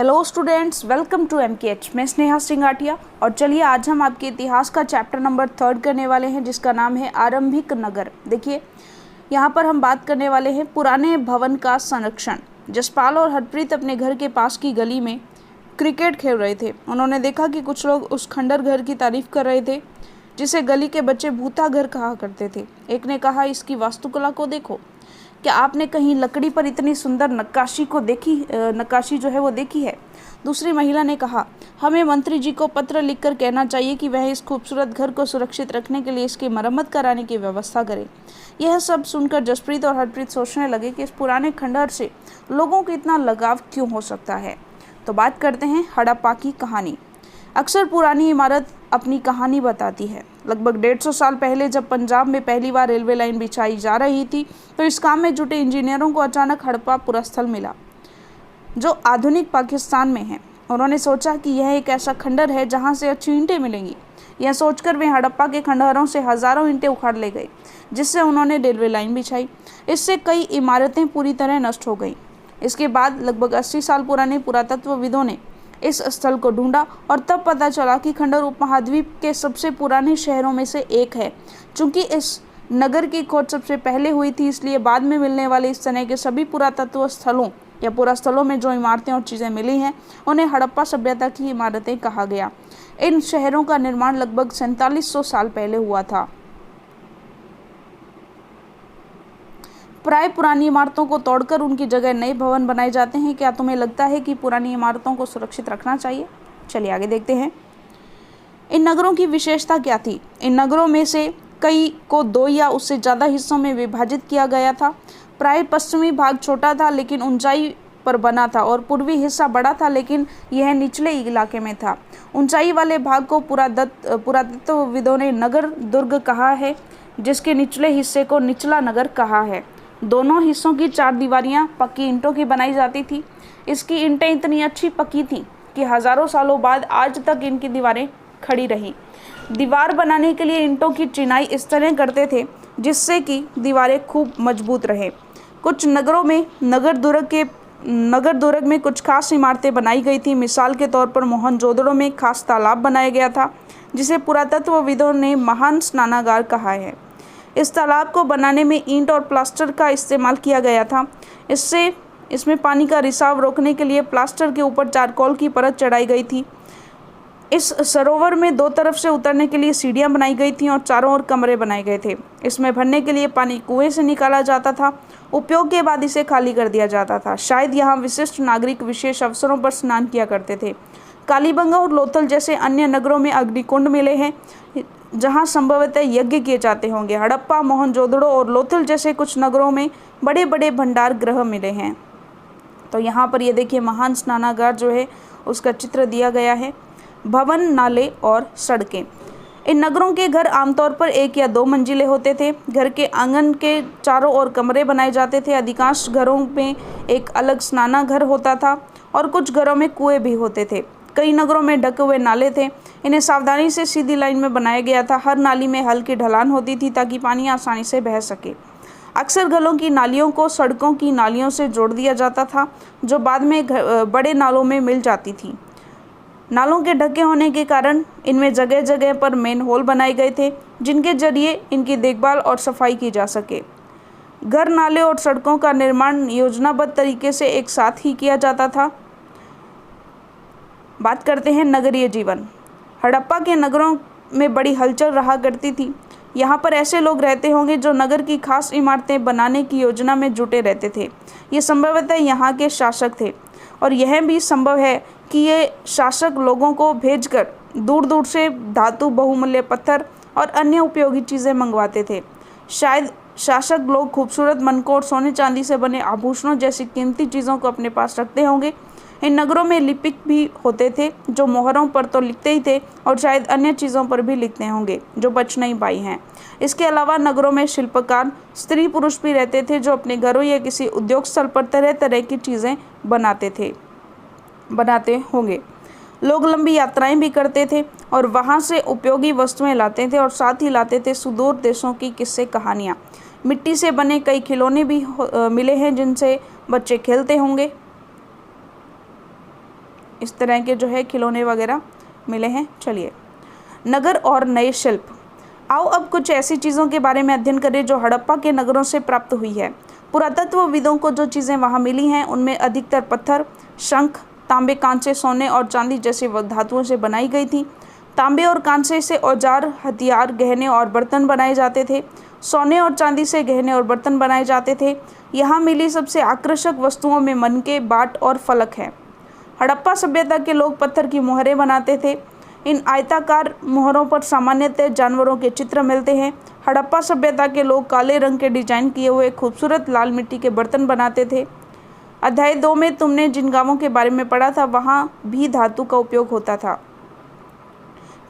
Hello students, welcome to MKH। मैं स्नेहा सिंगाटिया और चलिए आज हम आपके इतिहास का चैप्टर नंबर 3 करने वाले हैं जिसका नाम है आरंभिक नगर। देखिए यहाँ पर हम बात करने वाले हैं पुराने भवन का संरक्षण। जसपाल और हरप्रीत अपने घर के पास की गली में क्रिकेट खेल रहे थे। उन्होंने देखा कि कुछ लोग उस खंडर घर की तारीफ कर रहे थे जिसे गली के बच्चे भूता घर कहा करते थे। एक ने कहा, इसकी वास्तुकला को देखो, क्या आपने कहीं लकड़ी पर इतनी सुंदर नक्काशी जो है वो देखी है। दूसरी महिला ने कहा, हमें मंत्री जी को पत्र लिखकर कहना चाहिए कि वह इस खूबसूरत घर को सुरक्षित रखने के लिए इसकी मरम्मत कराने की व्यवस्था करें। यह सब सुनकर जसप्रीत और हरप्रीत सोचने लगे कि इस पुराने खंडहर से लोगों को इतना लगाव क्यों हो सकता है। तो बात करते हैं हड़प्पा की कहानी। अक्सर पुरानी इमारत अपनी कहानी बताती है। लगभग 150 साल पहले जब पंजाब में पहली बार रेलवे लाइन बिछाई जा रही थी तो इस काम में जुटे इंजीनियरों को अचानक हड़प्पा पुरस्थल मिला जो आधुनिक पाकिस्तान में है। उन्होंने सोचा कि यह एक ऐसा खंडर है जहां से अच्छी ईंटें मिलेंगी। यह सोचकर वे हड़प्पा के खंडहरों से हजारों ईंटें उखाड़ ले गए जिससे उन्होंने रेलवे लाइन बिछाई। इससे कई इमारतें पूरी तरह नष्ट हो गई। इसके बाद लगभग 80 साल पुराने पुरातत्वविदों ने इस स्थल को ढूंढा और तब पता चला कि खंडर उपमहाद्वीप के सबसे पुराने शहरों में से एक है। चूंकि इस नगर की खोज सबसे पहले हुई थी, इसलिए बाद में मिलने वाले इस तरह के सभी पुरातत्व स्थलों या पुरास्थलों में जो इमारतें और चीज़ें मिली हैं उन्हें हड़प्पा सभ्यता की इमारतें कहा गया। इन शहरों का निर्माण लगभग 4700 साल पहले हुआ था। प्राय पुरानी इमारतों को तोड़कर उनकी जगह नए भवन बनाए जाते हैं। क्या तुम्हें लगता है कि पुरानी इमारतों को सुरक्षित रखना चाहिए? चलिए आगे देखते हैं। इन नगरों की विशेषता क्या थी? इन नगरों में से कई को 2 या उससे ज़्यादा हिस्सों में विभाजित किया गया था। प्राय पश्चिमी भाग छोटा था लेकिन ऊंचाई पर बना था और पूर्वी हिस्सा बड़ा था लेकिन यह निचले इलाके में था। ऊंचाई वाले भाग को पुरातत्वविदों ने नगर दुर्ग कहा है, जिसके निचले हिस्से को निचला नगर कहा है। दोनों हिस्सों की 4 दीवारियां पक्की ईंटों की बनाई जाती थी। इसकी ईंटें इतनी अच्छी पकी थीं कि हजारों सालों बाद आज तक इनकी दीवारें खड़ी रहीं। दीवार बनाने के लिए ईंटों की चिनाई इस तरह करते थे जिससे कि दीवारें खूब मजबूत रहें। कुछ नगरों में नगर दुर्ग में कुछ खास इमारतें बनाई गई थी। मिसाल के तौर पर मोहनजोदड़ो में खास तालाब बनाया गया था जिसे पुरातत्वविदों ने महान स्नानागार कहा है। इस तालाब को बनाने में ईंट और प्लास्टर का इस्तेमाल किया गया था। इसमें पानी का रिसाव रोकने के लिए प्लास्टर के ऊपर चारकोल की परत चढ़ाई गई थी। इस सरोवर में 2 तरफ से उतरने के लिए सीढ़ियां बनाई गई थीं और चारों ओर कमरे बनाए गए थे। इसमें भरने के लिए पानी कुएं से निकाला जाता था। उपयोग के बाद इसे खाली कर दिया जाता था। शायद यहाँ विशिष्ट नागरिक विशेष अवसरों पर स्नान किया करते थे। कालीबंगा और लोथल जैसे अन्य नगरों में अग्निकुंड मिले हैं जहाँ संभवतः यज्ञ किए जाते होंगे। हड़प्पा, मोहनजोदड़ो और लोथल जैसे कुछ नगरों में बड़े बड़े भंडार गृह मिले हैं। तो यहाँ पर ये देखिए महान स्नानागार जो है उसका चित्र दिया गया है। भवन, नाले और सड़कें। इन नगरों के घर आमतौर पर 1 या 2 मंजिले होते थे। घर के आंगन के चारों ओर कमरे बनाए जाते थे। अधिकांश घरों में एक अलग स्नानाघर होता था और कुछ घरों में कुएं भी होते थे। कई नगरों में ढके हुए नाले थे। इन्हें सावधानी से सीधी लाइन में बनाया गया था। हर नाली में हल्की ढलान होती थी ताकि पानी आसानी से बह सके। अक्सर घरों की नालियों को सड़कों की नालियों से जोड़ दिया जाता था जो बाद में बड़े नालों में मिल जाती थी। नालों के ढके होने के कारण इनमें जगह जगह पर मेन होल बनाए गए थे जिनके जरिए इनकी देखभाल और सफाई की जा सके। घर, नाले और सड़कों का निर्माण योजनाबद्ध तरीके से एक साथ ही किया जाता था। बात करते हैं नगरीय जीवन। हड़प्पा के नगरों में बड़ी हलचल रहा करती थी। यहाँ पर ऐसे लोग रहते होंगे जो नगर की खास इमारतें बनाने की योजना में जुटे रहते थे। ये संभवतः यहाँ के शासक थे और यह भी संभव है कि ये शासक लोगों को भेजकर दूर दूर से धातु, बहुमूल्य पत्थर और अन्य उपयोगी चीज़ें मंगवाते थे। शायद शासक लोग खूबसूरत मनकों और सोने चांदी से बने आभूषणों जैसी कीमती चीज़ों को अपने पास रखते होंगे। इन नगरों में लिपिक भी होते थे जो मोहरों पर तो लिखते ही थे और शायद अन्य चीज़ों पर भी लिखते होंगे जो बच नहीं पाई हैं। इसके अलावा नगरों में शिल्पकार, स्त्री पुरुष भी रहते थे जो अपने घरों या किसी उद्योग स्थल पर तरह तरह की चीज़ें बनाते होंगे। लोग लंबी यात्राएं भी करते थे और वहाँ से उपयोगी वस्तुएं लाते थे और साथ ही लाते थे सुदूर देशों की किस्से कहानियाँ। मिट्टी से बने कई खिलौने भी मिले हैं जिनसे बच्चे खेलते होंगे। इस तरह के जो है खिलौने वगैरह मिले हैं। चलिए, नगर और नए शिल्प। आओ अब कुछ ऐसी चीज़ों के बारे में अध्ययन करें जो हड़प्पा के नगरों से प्राप्त हुई है। पुरातत्वविदों को जो चीज़ें वहाँ मिली हैं उनमें अधिकतर पत्थर, शंख, तांबे, कांसे, सोने और चांदी जैसे धातुओं से बनाई गई थी। तांबे और कांसे से औजार, हथियार, गहने और बर्तन बनाए जाते थे। सोने और चांदी से गहने और बर्तन बनाए जाते थे। यहाँ मिली सबसे आकर्षक वस्तुओं में मनके, बाट और फलक है। हड़प्पा सभ्यता के लोग पत्थर की मोहरें बनाते थे। इन आयताकार मोहरों पर सामान्यतः जानवरों के चित्र मिलते हैं। हड़प्पा सभ्यता के लोग काले रंग के डिजाइन किए हुए खूबसूरत लाल मिट्टी के बर्तन बनाते थे। अध्याय 2 में तुमने जिन गांवों के बारे में पढ़ा था वहाँ भी धातु का उपयोग होता था।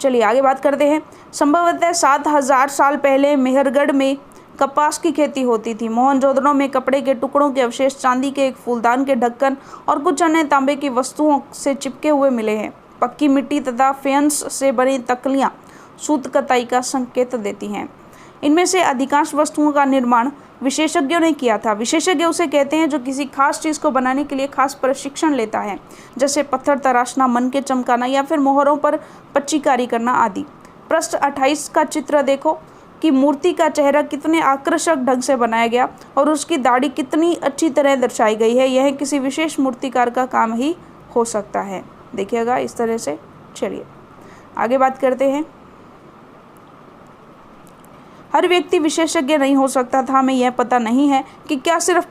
चलिए आगे बात करते हैं। संभवतः 7000 साल पहले मेहरगढ़ में कपास की खेती होती थी। मोहनजोदड़ो में कपड़े के टुकड़ों के अवशेष, चांदी के एक फूलदान के ढक्कन और कुछ अन्य तांबे की वस्तुओं से चिपके हुए मिले हैं। पक्की मिट्टी तथा फेंस से बनी तकलियाँ सूत कताई का संकेत देती हैं। इनमें से अधिकांश वस्तुओं का निर्माण विशेषज्ञों ने किया था। विशेषज्ञ उसे कहते हैं जो किसी खास चीज़ को बनाने के लिए खास प्रशिक्षण लेता है, जैसे पत्थर तराशना, मनके चमकाना या फिर मोहरों पर पच्चीकारी करना आदि। पृष्ठ 28 का चित्र देखो कि मूर्ति का चेहरा कितने आकर्षक ढंग से बनाया गया और उसकी दाढ़ी कितनी अच्छी तरह दर्शाई गई है। यह किसी विशेष मूर्तिकार का काम ही हो सकता है। देखिएगा इस तरह से। चलिए आगे बात करते हैं। हर व्यक्ति विशेषज्ञ नहीं हो सकता था। हमें यह पता नहीं है कि क्या सिर्फ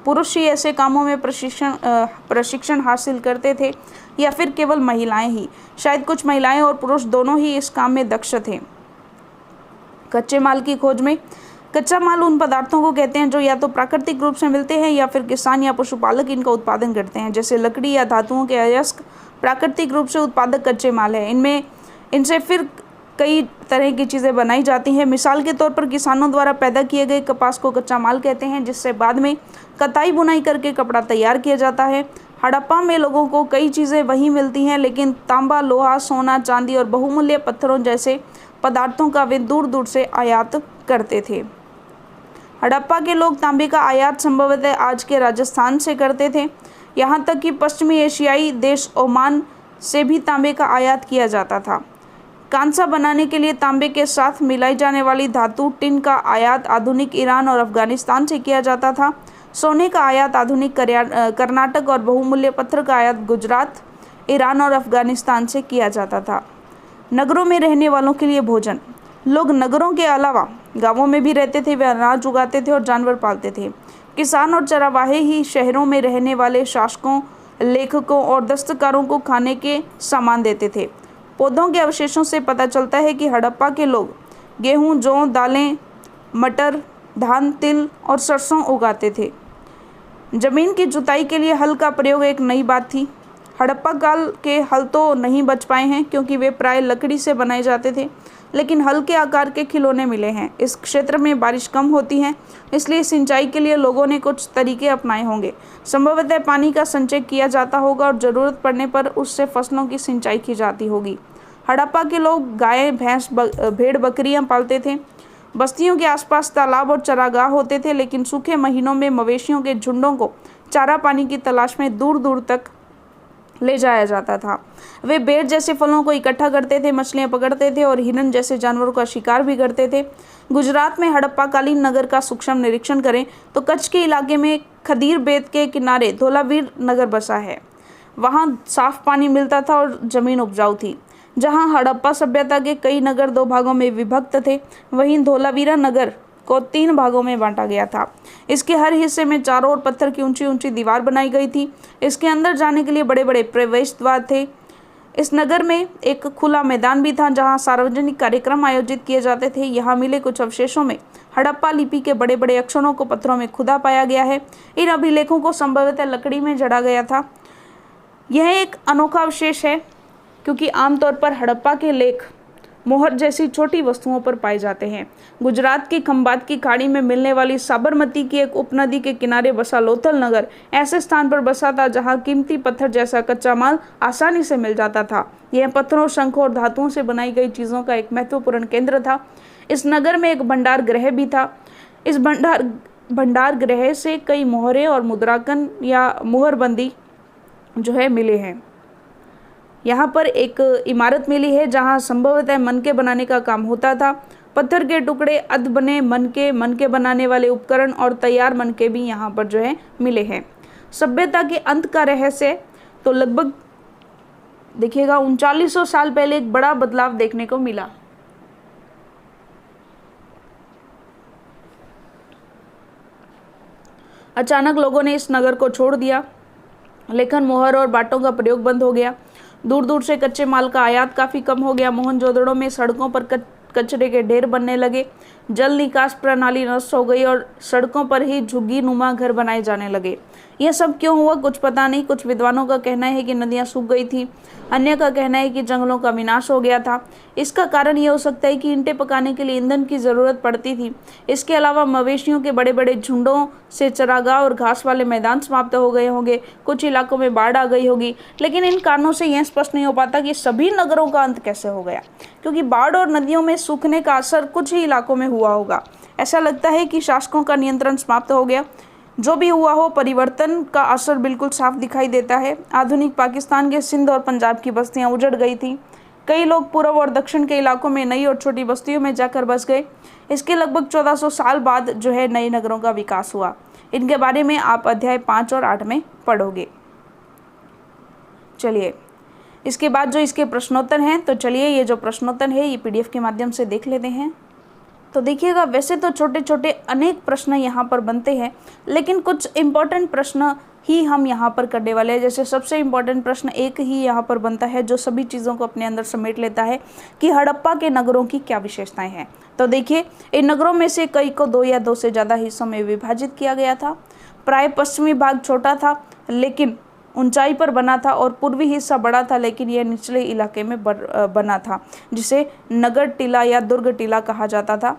पुरुष ही ऐसे कामों में प्रशिक्षण हासिल करते थे या फिर केवल महिलाएं ही। शायद कुछ महिलाएं और पुरुष दोनों ही इस काम में दक्ष थे। कच्चे माल की खोज में। कच्चा माल उन पदार्थों को कहते हैं जो या तो प्राकृतिक रूप से मिलते हैं या फिर किसान या पशुपालक इनका उत्पादन करते हैं, जैसे लकड़ी या धातुओं के अयस्क प्राकृतिक रूप से उत्पादक कच्चे माल है। इनसे फिर कई तरह की चीज़ें बनाई जाती हैं। मिसाल के तौर पर किसानों द्वारा पैदा किए गए कपास को कच्चा माल कहते हैं, जिससे बाद में कताई बुनाई करके कपड़ा तैयार किया जाता है। हड़प्पा में लोगों को कई चीज़ें वहीं मिलती हैं, लेकिन तांबा, लोहा, सोना, चांदी और बहुमूल्य पत्थरों जैसे पदार्थों का वे दूर दूर से आयात करते थे। हड़प्पा के लोग तांबे का आयात संभवतः आज के राजस्थान से करते थे। यहाँ तक कि पश्चिमी एशियाई देश ओमान से भी तांबे का आयात किया जाता था। कांसा बनाने के लिए तांबे के साथ मिलाई जाने वाली धातु टिन का आयात आधुनिक ईरान और अफगानिस्तान से किया जाता था। सोने का आयात आधुनिक कर्नाटक और बहुमूल्य पत्थर का आयात गुजरात, ईरान और अफगानिस्तान से किया जाता था। नगरों में रहने वालों के लिए भोजन। लोग नगरों के अलावा गांवों में भी रहते थे। वे अनाज उगाते थे और जानवर पालते थे। किसान और चरवाहे ही शहरों में रहने वाले शासकों, लेखकों और दस्तकारों को खाने के सामान देते थे। पौधों के अवशेषों से पता चलता है कि हड़प्पा के लोग गेहूं, जौ, दालें, मटर, धान, तिल और सरसों उगाते थे। जमीन की जुताई के लिए हल का प्रयोग एक नई बात थी। हड़प्पा काल के हल तो नहीं बच पाए हैं क्योंकि वे प्राय लकड़ी से बनाए जाते थे, लेकिन हल के आकार के खिलौने मिले हैं। इस क्षेत्र में बारिश कम होती है, इसलिए सिंचाई के लिए लोगों ने कुछ तरीके अपनाए होंगे। संभवतः पानी का संचय किया जाता होगा और ज़रूरत पड़ने पर उससे फसलों की सिंचाई की जाती होगी। हड़प्पा के लोग गाय, भैंस, भेड़, बकरियां पालते थे। बस्तियों के आसपास तालाब और चरागाह होते थे, लेकिन सूखे महीनों में मवेशियों के झुंडों को चारा पानी की तलाश में दूर दूर तक ले जाया जाता था। वे बेर जैसे फलों को इकट्ठा करते थे, मछलियां पकड़ते थे और हिरन जैसे जानवरों का शिकार भी करते थे। गुजरात में हड़प्पाकालीन नगर का सूक्ष्म निरीक्षण करें तो कच्छ के इलाके में खदीर बेत के किनारे धोलावीर नगर बसा है। वहाँ साफ पानी मिलता था और जमीन उपजाऊ थी। जहाँ हड़प्पा सभ्यता के कई नगर 2 भागों में विभक्त थे, वहीं धोलावीरा नगर को 3 भागों में बांटा गया था। इसके हर हिस्से में चारों ओर पत्थर की ऊंची ऊंची दीवार बनाई गई थी। इसके अंदर जाने के लिए बड़े बड़े प्रवेश द्वार थे। इस नगर में एक खुला मैदान भी था जहां सार्वजनिक कार्यक्रम आयोजित किए जाते थे। यहाँ मिले कुछ अवशेषों में हड़प्पा लिपि के बड़े बड़े अक्षरों को पत्थरों में खुदा पाया गया है। इन अभिलेखों को संभवतः लकड़ी में जड़ा गया था। यह एक अनोखा अवशेष है क्योंकि आमतौर पर हड़प्पा के लेख मोहर जैसी छोटी वस्तुओं पर पाए जाते हैं। गुजरात की खंबात की खाड़ी में मिलने वाली साबरमती की एक उपनदी के किनारे बसा लोथल नगर ऐसे स्थान पर बसा था जहां कीमती पत्थर जैसा कच्चा माल आसानी से मिल जाता था। यह पत्थरों, शंखों और धातुओं से बनाई गई चीज़ों का एक महत्वपूर्ण केंद्र था। इस नगर में एक भंडार गृह भी था। इस भंडार गृह से कई मोहरें और मुद्रांकन या मुहरबंदी जो है मिले हैं। यहाँ पर एक इमारत मिली है जहाँ संभवतः मनके बनाने का काम होता था। पत्थर के टुकड़े, अध बने मनके बनाने वाले उपकरण और तैयार मनके भी यहाँ पर जो है मिले हैं। सभ्यता के अंत का रहस्य, तो लगभग देखिएगा 3900 साल पहले एक बड़ा बदलाव देखने को मिला। अचानक लोगों ने इस नगर को छोड़ दिया। लेखन, मोहर और बाटों का प्रयोग बंद हो गया। दूर दूर से कच्चे माल का आयात काफ़ी कम हो गया। मोहनजोदड़ो में सड़कों पर कचरे के ढेर बनने लगे। जल निकास प्रणाली नष्ट हो गई और सड़कों पर ही झुग्गी नुमा घर बनाए जाने लगे। यह सब क्यों हुआ कुछ पता नहीं। कुछ विद्वानों का कहना है कि नदियां सूख गई थी, अन्य का कहना है कि जंगलों का विनाश हो गया था। इसका कारण यह हो सकता है कि ईंटें पकाने के लिए ईंधन की ज़रूरत पड़ती थी। इसके अलावा मवेशियों के बड़े बड़े झुंडों से चरागाह और घास वाले मैदान समाप्त हो गए होंगे। कुछ इलाकों में बाढ़ आ गई होगी। लेकिन इन कारणों से यह स्पष्ट नहीं हो पाता कि सभी नगरों का अंत कैसे हो गया, क्योंकि बाढ़ और नदियों में सूखने का असर कुछ ही इलाकों में हुआ होगा। ऐसा लगता है कि शासकों का नियंत्रण समाप्त हो गया। जो भी हुआ हो, परिवर्तन का असर बिल्कुल साफ दिखाई देता है। आधुनिक पाकिस्तान के सिंध और पंजाब की बस्तियां उजड़ गई थी। कई लोग पूर्व और दक्षिण के इलाकों में नई और छोटी बस्तियों में जाकर बस गए। इसके लगभग 1400 साल बाद जो है नए नगरों का विकास हुआ। इनके बारे में आप अध्याय 5 और 8 में पढ़ोगे। चलिए, इसके बाद जो इसके प्रश्नोत्तर हैं, तो चलिए ये जो प्रश्नोत्तर है ये PDF के माध्यम से देख लेते हैं। तो देखिएगा, वैसे तो छोटे छोटे अनेक प्रश्न यहाँ पर बनते हैं, लेकिन कुछ इम्पोर्टेंट प्रश्न ही हम यहाँ पर करने वाले हैं। जैसे सबसे इम्पोर्टेंट प्रश्न एक ही यहाँ पर बनता है जो सभी चीज़ों को अपने अंदर समेट लेता है कि हड़प्पा के नगरों की क्या विशेषताएं हैं। तो देखिए, इन नगरों में से कई को 2 या 2 से ज़्यादा हिस्सों में विभाजित किया गया था। प्राय पश्चिमी भाग छोटा था लेकिन ऊंचाई पर बना था और पूर्वी हिस्सा बड़ा था, लेकिन यह निचले इलाके में बना था, जिसे नगर टीला या दुर्ग टीला कहा जाता था।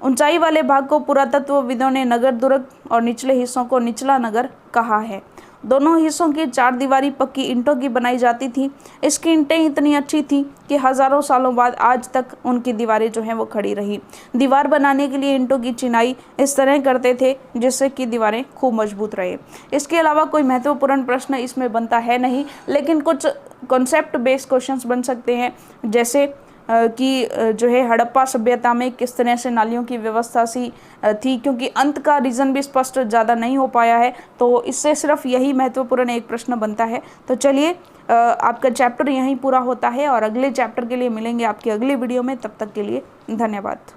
ऊंचाई वाले भाग को पुरातत्वविदों ने नगर दुर्ग और निचले हिस्सों को निचला नगर कहा है। दोनों हिस्सों की 4 दीवारी पक्की ईंटों की बनाई जाती थी। इसकी ईंटें इतनी अच्छी थी कि हज़ारों सालों बाद आज तक उनकी दीवारें जो हैं वो खड़ी रही। दीवार बनाने के लिए ईंटों की चिनाई इस तरह करते थे जिससे कि दीवारें खूब मजबूत रहे। इसके अलावा कोई महत्वपूर्ण प्रश्न इसमें बनता है नहीं, लेकिन कुछ कॉन्सेप्ट बेस्ड क्वेश्चंस बन सकते हैं, जैसे कि जो है हड़प्पा सभ्यता में किस तरह से नालियों की व्यवस्था सी थी, क्योंकि अंत का रीज़न भी स्पष्ट ज़्यादा नहीं हो पाया है, तो इससे सिर्फ यही महत्वपूर्ण एक प्रश्न बनता है। तो चलिए, आपका चैप्टर यहीं पूरा होता है और अगले चैप्टर के लिए मिलेंगे आपकी अगली वीडियो में। तब तक के लिए धन्यवाद।